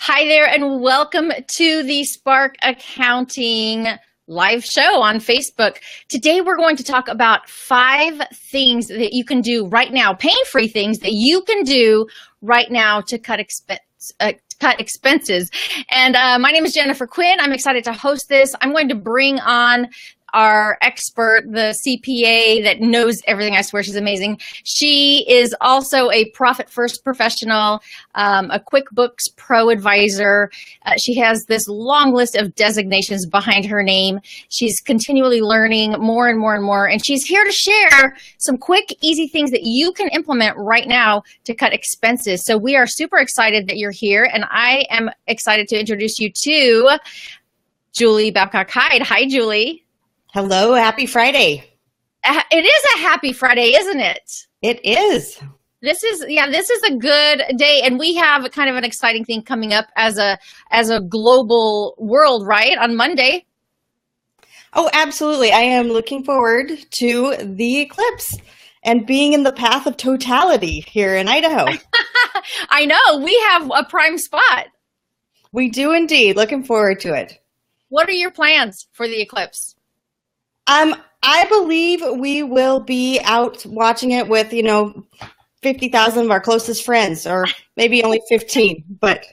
Hi there, and welcome to the Spark Accounting live show on Facebook. Today, we're going to talk about 5 things that you can do right now, pain-free things that you can do right now to cut expenses. And my name is Jennifer Quinn. I'm excited to host this. I'm going to bring on our expert, the CPA that knows everything. I swear she's amazing. She is also a Profit First professional, a QuickBooks Pro advisor. She has this long list of designations behind her name. She's continually learning more and more and more, and she's here to share some quick, easy things that you can implement right now to cut expenses. So we are super excited that you're here, and I am excited to introduce you to Julie Babcock-Hyde. Hi, Julie. Hello, happy Friday. It is a happy Friday, isn't it? It is. This is a good day, and we have kind of an exciting thing coming up as a global world, right? On Monday. Oh, absolutely. I am looking forward to the eclipse and being in the path of totality here in Idaho. I know, we have a prime spot. We do indeed. Looking forward to it. What are your plans for the eclipse? I believe we will be out watching it with, 50,000 of our closest friends, or maybe only 15, but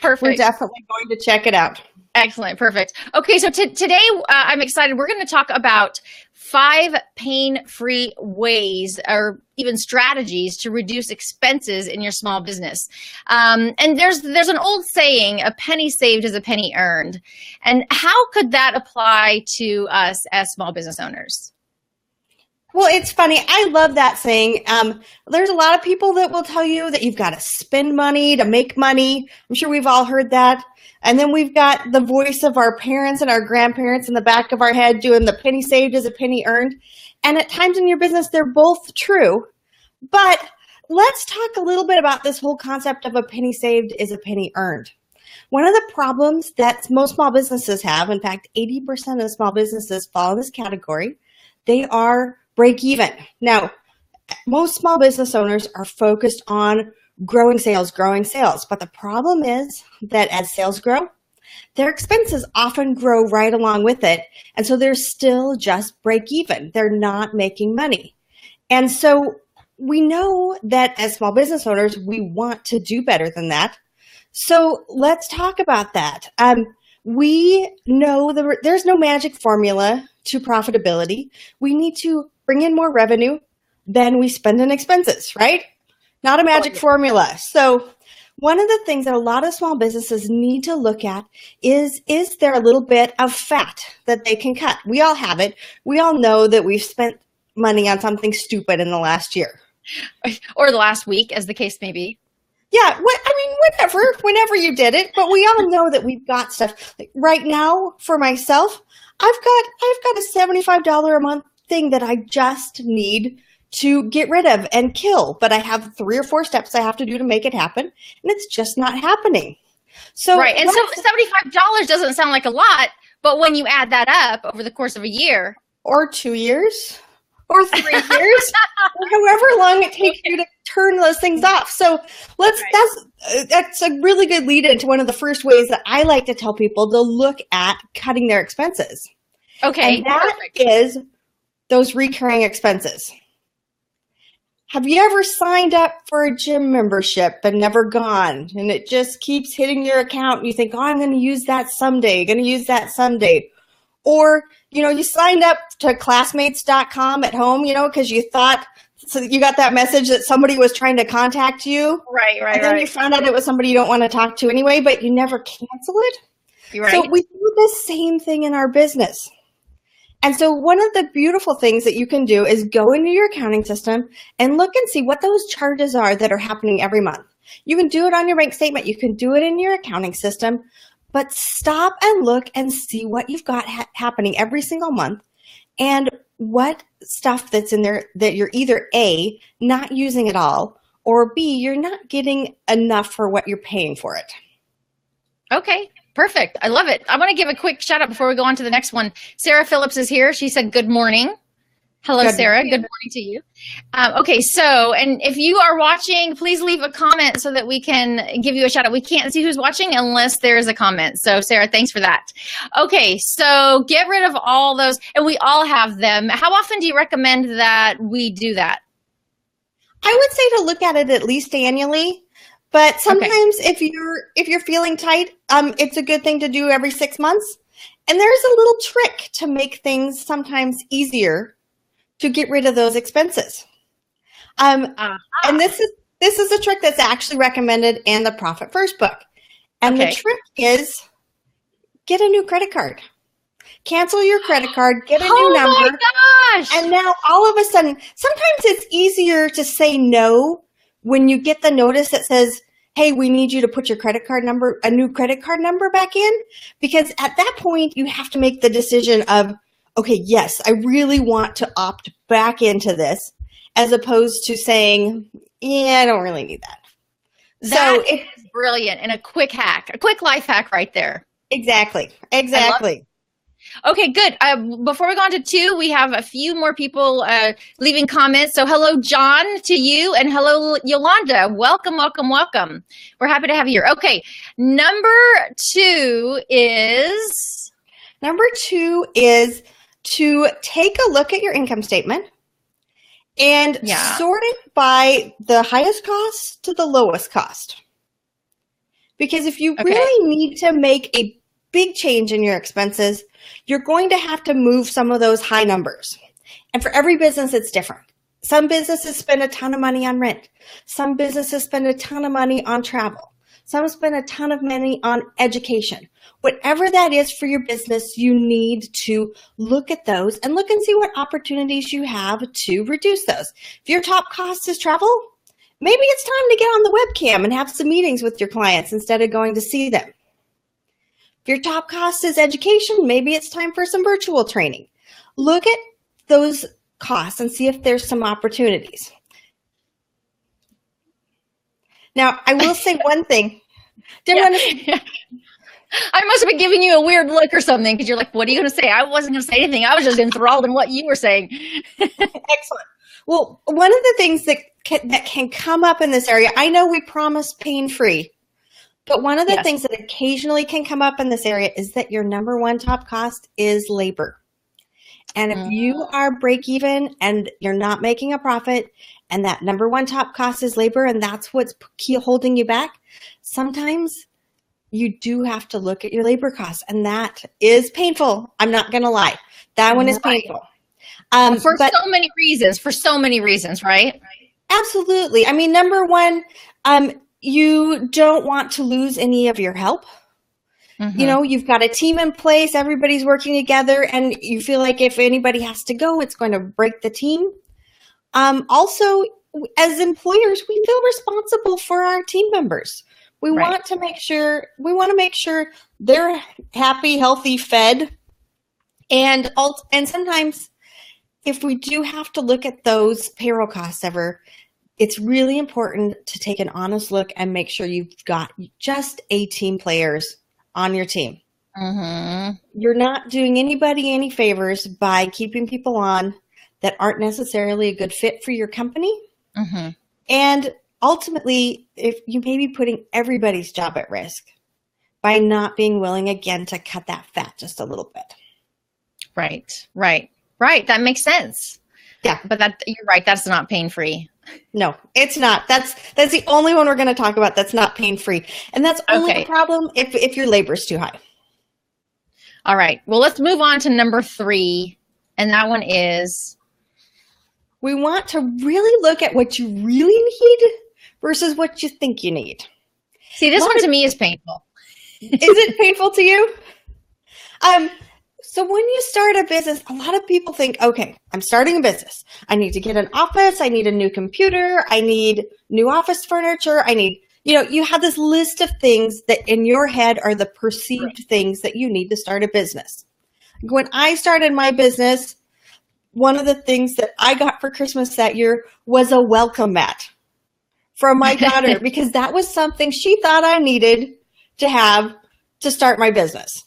Perfect. We're definitely going to check it out. Excellent. Perfect. Okay. So today I'm excited. We're going to talk about 5 pain-free ways or even strategies to reduce expenses in your small business. And there's an old saying, a penny saved is a penny earned. And how could that apply to us as small business owners? Well, it's funny. I love that saying. There's a lot of people that will tell you that you've got to spend money to make money. I'm sure we've all heard that. And then we've got the voice of our parents and our grandparents in the back of our head doing the penny saved is a penny earned. And at times in your business, they're both true. But let's talk a little bit about this whole concept of a penny saved is a penny earned. One of the problems that most small businesses have, in fact, 80% of small businesses fall in this category, they are break even. Now, most small business owners are focused on growing sales. But the problem is that as sales grow, their expenses often grow right along with it. And so they're still just break even. They're not making money. And so we know that as small business owners, we want to do better than that. So let's talk about that. We know there's no magic formula to profitability. We need to bring in more revenue than we spend in expenses, right? Not a magic formula. So one of the things that a lot of small businesses need to look at is there a little bit of fat that they can cut? We all have it. We all know that we've spent money on something stupid in the last year. Or the last week, as the case may be. Yeah, whenever you did it, but we all know that we've got stuff. Like right now, for myself, I've got a $75 a month thing that I just need to get rid of and kill, but I have 3 or 4 steps I have to do to make it happen, and it's just not happening. So right, and so $75 doesn't sound like a lot, but when you add that up over the course of a year, or 2 years, or 3 years, or however long it takes you to turn those things off. So that's a really good lead into one of the first ways that I like to tell people to look at cutting their expenses. Okay, and that is those recurring expenses. Have you ever signed up for a gym membership and never gone, and it just keeps hitting your account and you think, oh, I'm going to use that someday, Or, you signed up to classmates.com at home, because you thought, so you got that message that somebody was trying to contact you. Right. And then you found out it was somebody you don't want to talk to anyway, but you never cancel it. You're right. So we do the same thing in our business. And so one of the beautiful things that you can do is go into your accounting system and look and see what those charges are that are happening every month. You can do it on your bank statement. You can do it in your accounting system, but stop and look and see what you've got happening every single month and what stuff that's in there that you're either A, not using at all, or B, you're not getting enough for what you're paying for it. Okay. Perfect. I love it. I want to give a quick shout out before we go on to the next one. Sarah Phillips is here. She said, good morning. Hello, Sarah. Good morning to you. Okay, so, and if you are watching, please leave a comment so that we can give you a shout out. We can't see who's watching unless there's a comment. So, Sarah, thanks for that. Okay, so get rid of all those, and we all have them. How often do you recommend that we do that? I would say to look at it at least annually, but sometimes if you're feeling tight, it's a good thing to do every 6 months. And there's a little trick to make things sometimes easier to get rid of those expenses. And this is a trick that's actually recommended in the Profit First book. And the trick is get a new credit card. Cancel your credit card, get a new number. Oh my gosh! And now all of a sudden, sometimes it's easier to say no when you get the notice that says, hey, we need you to put your credit card number, a new credit card number back in. Because at that point, you have to make the decision of, okay, yes, I really want to opt back into this, as opposed to saying, yeah, I don't really need that. That is brilliant and a quick hack, a quick life hack right there. Exactly. Okay, good. Before we go on to 2, we have a few more people leaving comments. So hello, John, to you, and hello, Yolanda. Welcome. We're happy to have you here. Okay, number 2 is to take a look at your income statement and sort it by the highest cost to the lowest cost. Because if you really need to make a big change in your expenses, you're going to have to move some of those high numbers. And for every business, it's different. Some businesses spend a ton of money on rent. Some businesses spend a ton of money on travel. Some spend a ton of money on education. Whatever that is for your business, you need to look at those and look and see what opportunities you have to reduce those. If your top cost is travel, maybe it's time to get on the webcam and have some meetings with your clients instead of going to see them. If your top cost is education, maybe it's time for some virtual training. Look at those costs and see if there's some opportunities. Now, I will say one thing. I must have been giving you a weird look or something because you're like, what are you going to say? I wasn't going to say anything. I was just enthralled in what you were saying. Excellent. Well, one of the things that can come up in this area, I know we promise pain-free, but one of the things that occasionally can come up in this area is that your number one top cost is labor. And if you are break even and you're not making a profit and that number one top cost is labor and that's what's holding you back, sometimes you do have to look at your labor costs, and that is painful. I'm not going to lie. That one is painful. For so many reasons, right? Absolutely. I mean, number one, you don't want to lose any of your help. You know, you've got a team in place, everybody's working together, and you feel like if anybody has to go, it's going to break the team. Also, as employers, we feel responsible for our team members. We want to make sure they're happy, healthy, fed. And sometimes if we do have to look at those payroll costs it's really important to take an honest look and make sure you've got just 18 players on your team. You're not doing anybody any favors by keeping people on that aren't necessarily a good fit for your company. And ultimately, if you may be putting everybody's job at risk by not being willing again to cut that fat just a little bit. Right. That makes sense. Yeah, but you're right. That's not pain-free. No, it's not. That's the only one we're going to talk about that's not pain-free. And that's only a problem if your labor is too high. All right. Well, let's move on to number 3. And that one is, we want to really look at what you really need versus what you think you need. See, this one to me is painful. Is it painful to you? So when you start a business, a lot of people think, okay, I'm starting a business. I need to get an office. I need a new computer. I need new office furniture. I need, you have this list of things that in your head are the perceived things that you need to start a business. When I started my business, one of the things that I got for Christmas that year was a welcome mat from my daughter because that was something she thought I needed to have to start my business.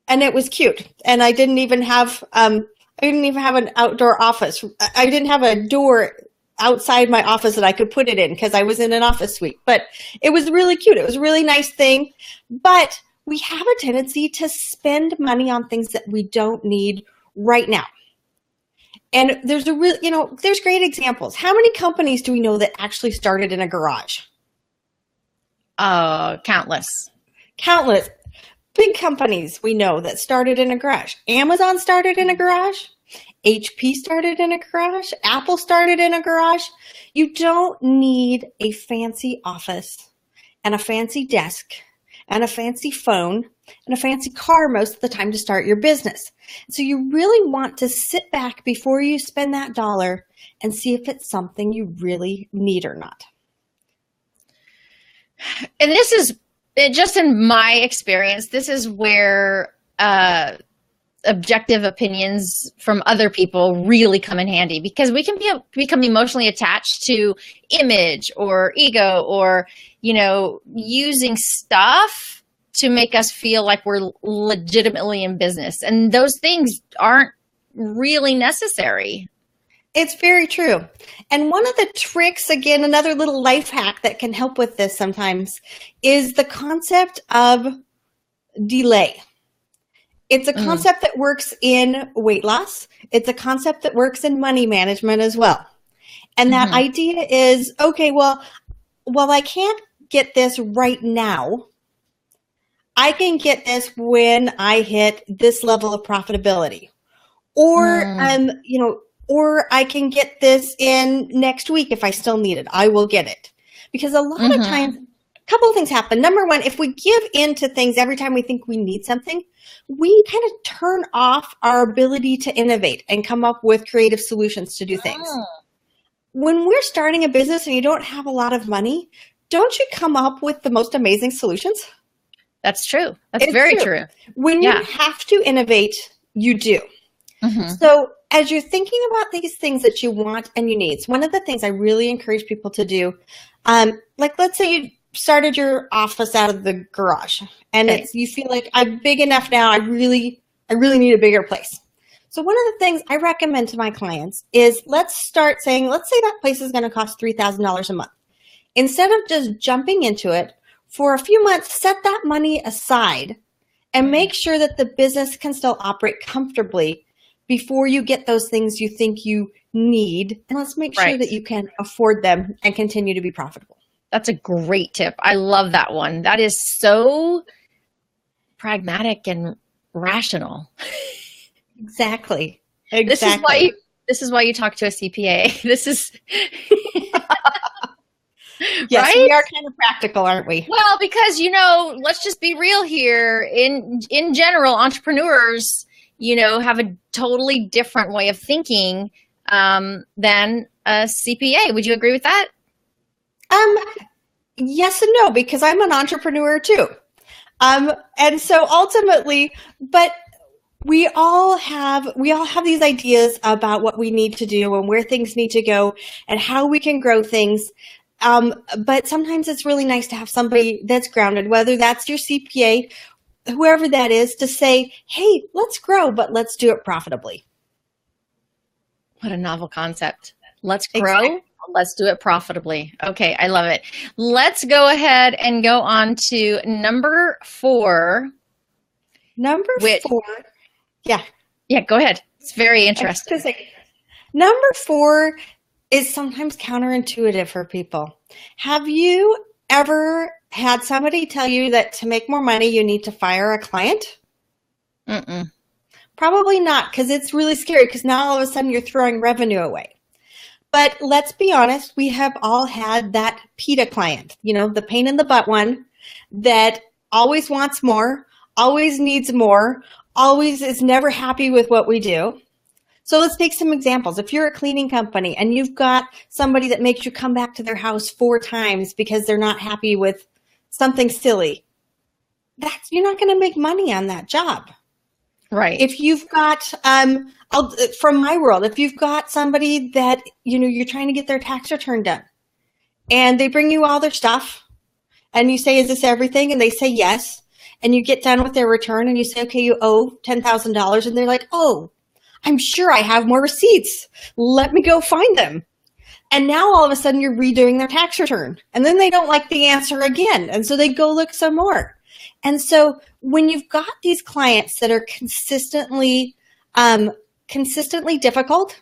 And it was cute. And I didn't even have, I I didn't even have an outdoor office. I didn't have a door outside my office that I could put it in because I was in an office suite. But it was really cute. It was a really nice thing. But we have a tendency to spend money on things that we don't need right now. And there's there's great examples. How many companies do we know that actually started in a garage? Countless. Countless. Big companies we know that started in a garage. Amazon started in a garage. HP started in a garage. Apple started in a garage. You don't need a fancy office and a fancy desk and a fancy phone and a fancy car most of the time to start your business. So you really want to sit back before you spend that dollar and see if it's something you really need or not. And this is just in my experience, this is where objective opinions from other people really come in handy, because we can become emotionally attached to image or ego or, using stuff to make us feel like we're legitimately in business. And those things aren't really necessary. It's very true. And one of the tricks, again, another little life hack that can help with this sometimes is the concept of delay. It's a concept that works in weight loss. It's a concept that works in money management as well. And that idea is, okay, well, I can't get this right now. I can get this when I hit this level of profitability. Or, or I can get this in next week if I still need it. I will get it. Because a lot of times, a couple of things happen. Number one, if we give in to things every time we think we need something, we kind of turn off our ability to innovate and come up with creative solutions to do things. When we're starting a business and you don't have a lot of money, don't you come up with the most amazing solutions? That's true. That's very true. When you have to innovate, you do. So as you're thinking about these things that you want and you need, one of the things I really encourage people to do, like let's say you started your office out of the garage and you feel like I'm big enough now. I really need a bigger place. So one of the things I recommend to my clients is let's say that place is going to cost $3,000 a month. Instead of just jumping into it, for a few months, set that money aside and make sure that the business can still operate comfortably before you get those things you think you need. And let's make sure that you can afford them and continue to be profitable. That's a great tip. I love that one. That is so pragmatic and rational. Exactly. This is why you talk to a CPA. This is yes, we are kind of practical, aren't we? Well, because let's just be real here. In general, entrepreneurs, have a totally different way of thinking than a CPA. Would you agree with that? Yes and no, because I'm an entrepreneur too. And so ultimately, but we all have these ideas about what we need to do and where things need to go and how we can grow things. But sometimes it's really nice to have somebody that's grounded, whether that's your CPA, whoever that is, to say, hey, let's grow, but let's do it profitably. What a novel concept. Let's grow. Exactly. Let's do it profitably. Okay, I love it. Let's go ahead and go on to number 4. Number 4. Yeah. Yeah, go ahead. It's very interesting. Number 4 is sometimes counterintuitive for people. Have you ever had somebody tell you that to make more money, you need to fire a client? Probably not, because it's really scary, because now all of a sudden you're throwing revenue away. But let's be honest, we have all had that PITA client, the pain in the butt one that always wants more, always needs more, always is never happy with what we do. So let's take some examples. If you're a cleaning company and you've got somebody that makes you come back to their house 4 times because they're not happy with something silly, you're not going to make money on that job. Right. If you've got, from my world, if you've got somebody that, you're trying to get their tax return done and they bring you all their stuff and you say, is this everything? And they say yes. And you get done with their return and you say, okay, you owe $10,000. And they're like, oh, I'm sure I have more receipts. Let me go find them. And now all of a sudden you're redoing their tax return. And then they don't like the answer again. And so they go look some more. And so when you've got these clients that are consistently difficult,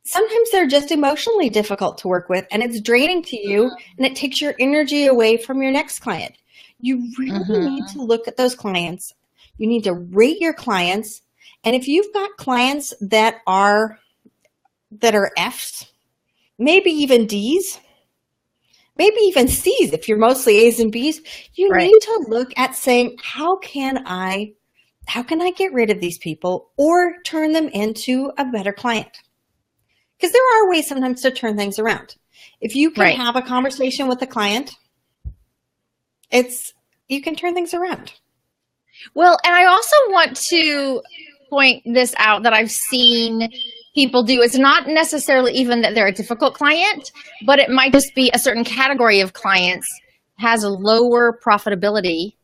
sometimes they're just emotionally difficult to work with, and it's draining to you, and it takes your energy away from your next client. You really need to look at those clients. You need to rate your clients. And if you've got clients that are Fs, maybe even Ds, maybe even Cs, if you're mostly As and Bs, you need to look at saying, how can I get rid of these people or turn them into a better client? Because there are ways sometimes to turn things around. If you can have a conversation with the client, you can turn things around. Well, and I also want to point this out that I've seen people do. It's not necessarily even that they're a difficult client, but it might just be a certain category of clients has a lower profitability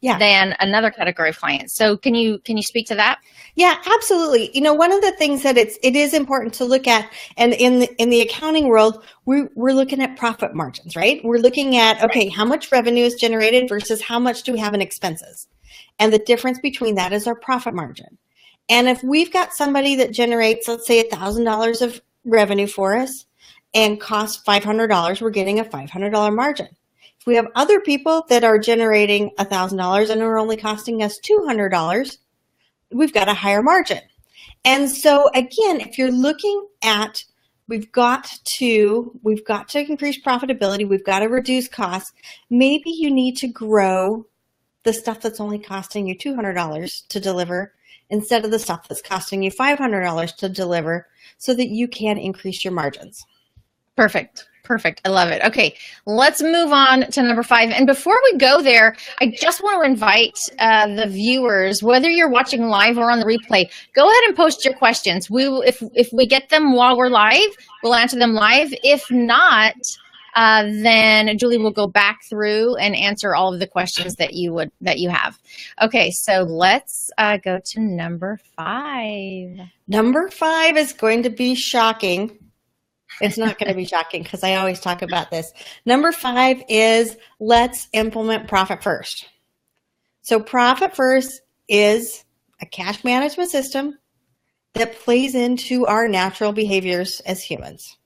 than another category of clients. So can you speak to that? Yeah, absolutely. One of the things that it is important to look at, and in the accounting world, we're looking at profit margins, right? We're looking at, okay, how much revenue is generated versus how much do we have in expenses? And the difference between that is our profit margin. And if we've got somebody that generates, let's say, $1,000 of revenue for us and costs $500, we're getting a $500 margin. If we have other people that are generating $1,000 and are only costing us $200, we've got a higher margin. And so again, if you're looking at, we've got to increase profitability, we've got to reduce costs, maybe you need to grow the stuff that's only costing you $200 to deliver instead of the stuff that's costing you $500 to deliver, so that you can increase your margins. Perfect. I love it. Okay, let's move on to number 5. And before we go there, I just want to invite the viewers, whether you're watching live or on the replay, go ahead and post your questions. We will, if we get them while we're live, we'll answer them live. If not, then Julie will go back through and answer all of the questions that you have. Okay, so let's go to number 5. Number 5 is going to be shocking. It's not going to be shocking because I always talk about this. Number 5 is let's implement Profit First. So Profit First is a cash management system that plays into our natural behaviors as humans.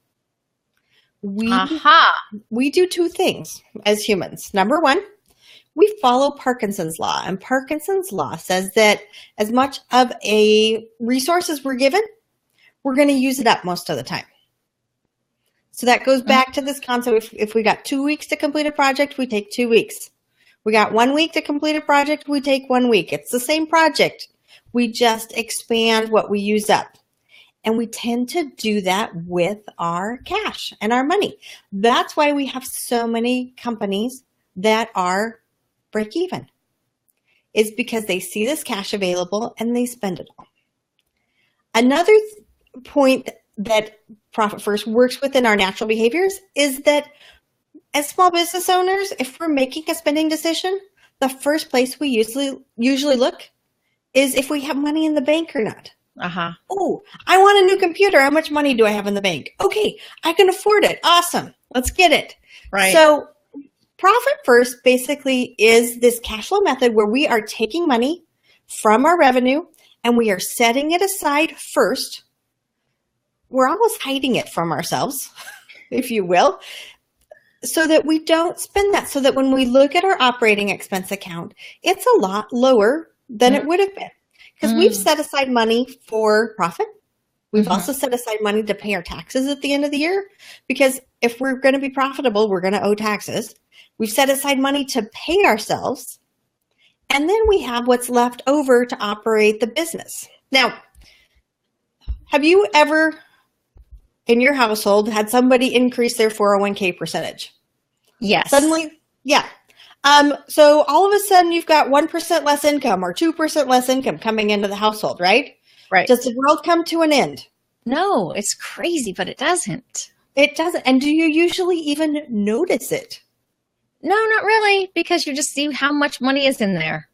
We do 2 things as humans. Number 1, we follow Parkinson's law. And Parkinson's law says that as much of a resource as we're given, we're going to use it up most of the time. So that goes back to this concept. If we got 2 weeks to complete a project, we take 2 weeks. We got 1 week to complete a project, we take 1 week. It's the same project. We just expand what we use up. And we tend to do that with our cash and our money. That's why we have so many companies that are break even. It's because they see this cash available and they spend it all. Another point that Profit First works within our natural behaviors is that as small business owners, if we're making a spending decision, the first place we usually look is if we have money in the bank or not. Oh, I want a new computer. How much money do I have in the bank? Okay, I can afford it. Awesome. Let's get it. Right. So Profit First basically is this cash flow method where we are taking money from our revenue and we are setting it aside first. We're almost hiding it from ourselves, if you will, so that we don't spend that, so that when we look at our operating expense account, it's a lot lower than it would have been. Because we've set aside money for profit. We've also set aside money to pay our taxes at the end of the year. Because if we're going to be profitable, we're going to owe taxes. We've set aside money to pay ourselves. And then we have what's left over to operate the business. Now, have you ever in your household had somebody increase their 401k percentage? Yes. Suddenly, yeah. So all of a sudden you've got 1% less income or 2% less income coming into the household, right? Right. Does the world come to an end? No, it's crazy, but it doesn't. It doesn't. And do you usually even notice it? No, not really, because you just see how much money is in there.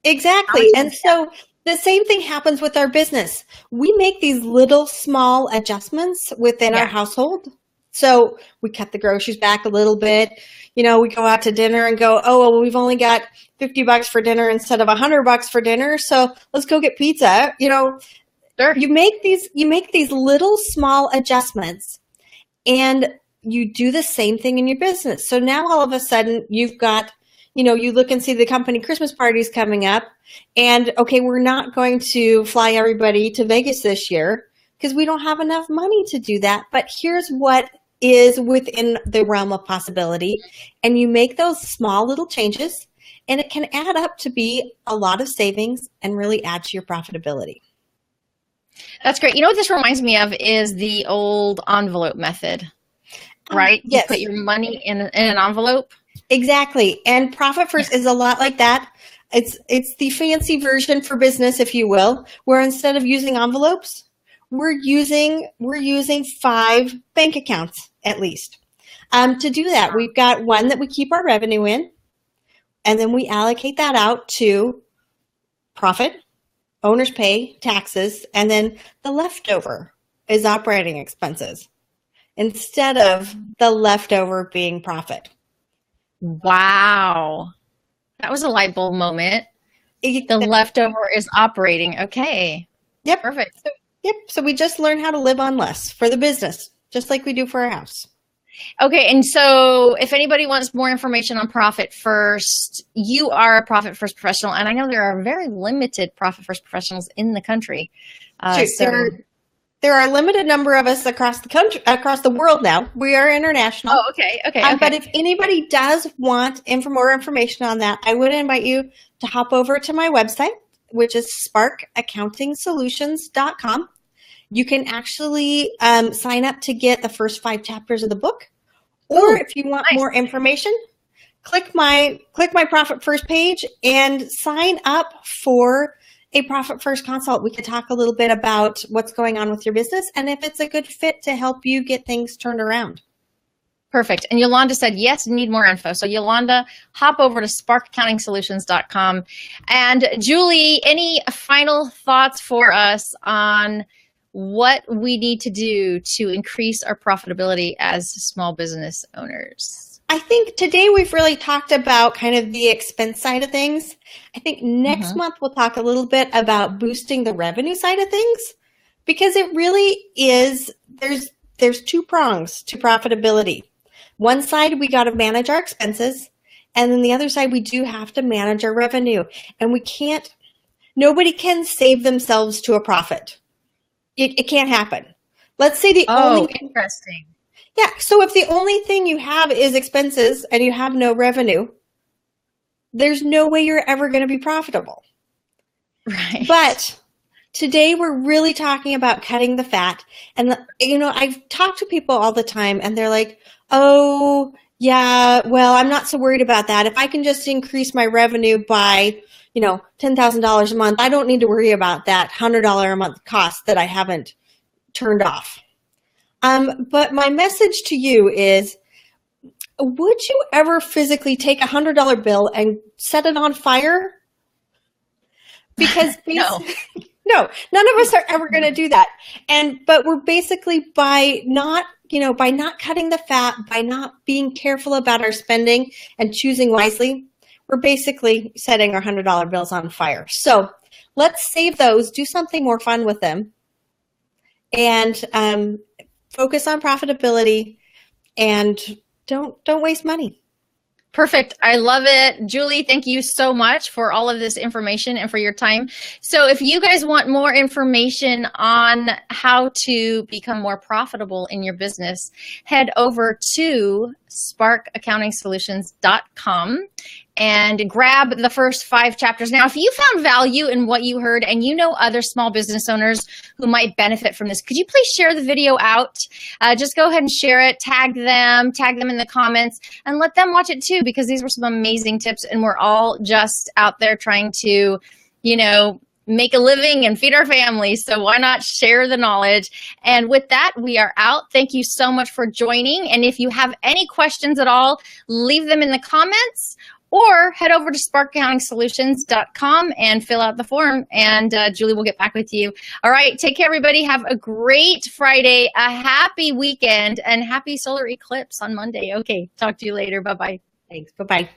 Exactly. And so The same thing happens with our business. We make these little small adjustments within our household. So we cut the groceries back a little bit. We go out to dinner and go, oh, well, we've only got $50 for dinner instead of $100 for dinner. So let's go get pizza. Sure. You make these little small adjustments, and you do the same thing in your business. So now all of a sudden you've got, you look and see the company Christmas parties coming up, and okay, we're not going to fly everybody to Vegas this year because we don't have enough money to do that. But here's what is within the realm of possibility. And you make those small little changes, and it can add up to be a lot of savings and really add to your profitability. That's great. You know what this reminds me of is the old envelope method, right? Yes. You put your money in an envelope. Exactly. And Profit First is a lot like that. It's the fancy version for business, if you will, where instead of using envelopes, we're using 5 bank accounts at least. To do that, we've got one that we keep our revenue in, and then we allocate that out to profit, owner's pay, taxes, and then the leftover is operating expenses instead of the leftover being profit. Wow. That was a light bulb moment. The leftover is operating. Okay. Yep. Perfect. So we just learn how to live on less for the business, just like we do for our house. Okay. And so if anybody wants more information on Profit First, you are a Profit First professional. And I know there are very limited Profit First professionals in the country. There are a limited number of us across the country, across the world now. We are international. Oh, okay. But if anybody does want more information on that, I would invite you to hop over to my website, which is sparkaccountingsolutions.com. You can actually sign up to get the first 5 chapters of the book. Or if you want more information, click my Profit First page and sign up for a Profit First consult. We could talk a little bit about what's going on with your business and if it's a good fit to help you get things turned around. Perfect. And Yolanda said, yes, need more info. So Yolanda, hop over to sparkaccountingsolutions.com. And Julie, any final thoughts for us on what we need to do to increase our profitability as small business owners? I think today we've really talked about kind of the expense side of things. I think next month we'll talk a little bit about boosting the revenue side of things, because it really is, there's 2 prongs to profitability. One side, we got to manage our expenses, and then the other side, we do have to manage our revenue. And nobody can save themselves to a profit. It can't happen. Let's say interesting. Yeah. So if the only thing you have is expenses and you have no revenue, there's no way you're ever going to be profitable. Right. But today we're really talking about cutting the fat. And, I've talked to people all the time and they're like, oh, yeah, well, I'm not so worried about that. If I can just increase my revenue by, $10,000 a month, I don't need to worry about that $100 a month cost that I haven't turned off. But my message to you is, would you ever physically take $100 bill and set it on fire? Because no, none of us are ever going to do that. But we're basically by not cutting the fat, by not being careful about our spending and choosing wisely, we're basically setting our $100 bills on fire. So let's save those, do something more fun with them, and focus on profitability, and don't waste money. Perfect. I love it. Julie, thank you so much for all of this information and for your time. So if you guys want more information on how to become more profitable in your business, head over to sparkaccountingsolutions.com and grab the first 5 chapters. Now, if you found value in what you heard and you know other small business owners who might benefit from this, could you please share the video out? Just go ahead and share it, tag them in the comments, and let them watch it too, because these were some amazing tips, and we're all just out there trying to, make a living and feed our families. So why not share the knowledge? And with that, we are out. Thank you so much for joining. And if you have any questions at all, leave them in the comments or head over to sparkaccountingsolutions.com and fill out the form, and Julie will get back with you. All right. Take care, everybody. Have a great Friday, a happy weekend, and happy solar eclipse on Monday. Okay. Talk to you later. Bye-bye. Thanks. Bye-bye.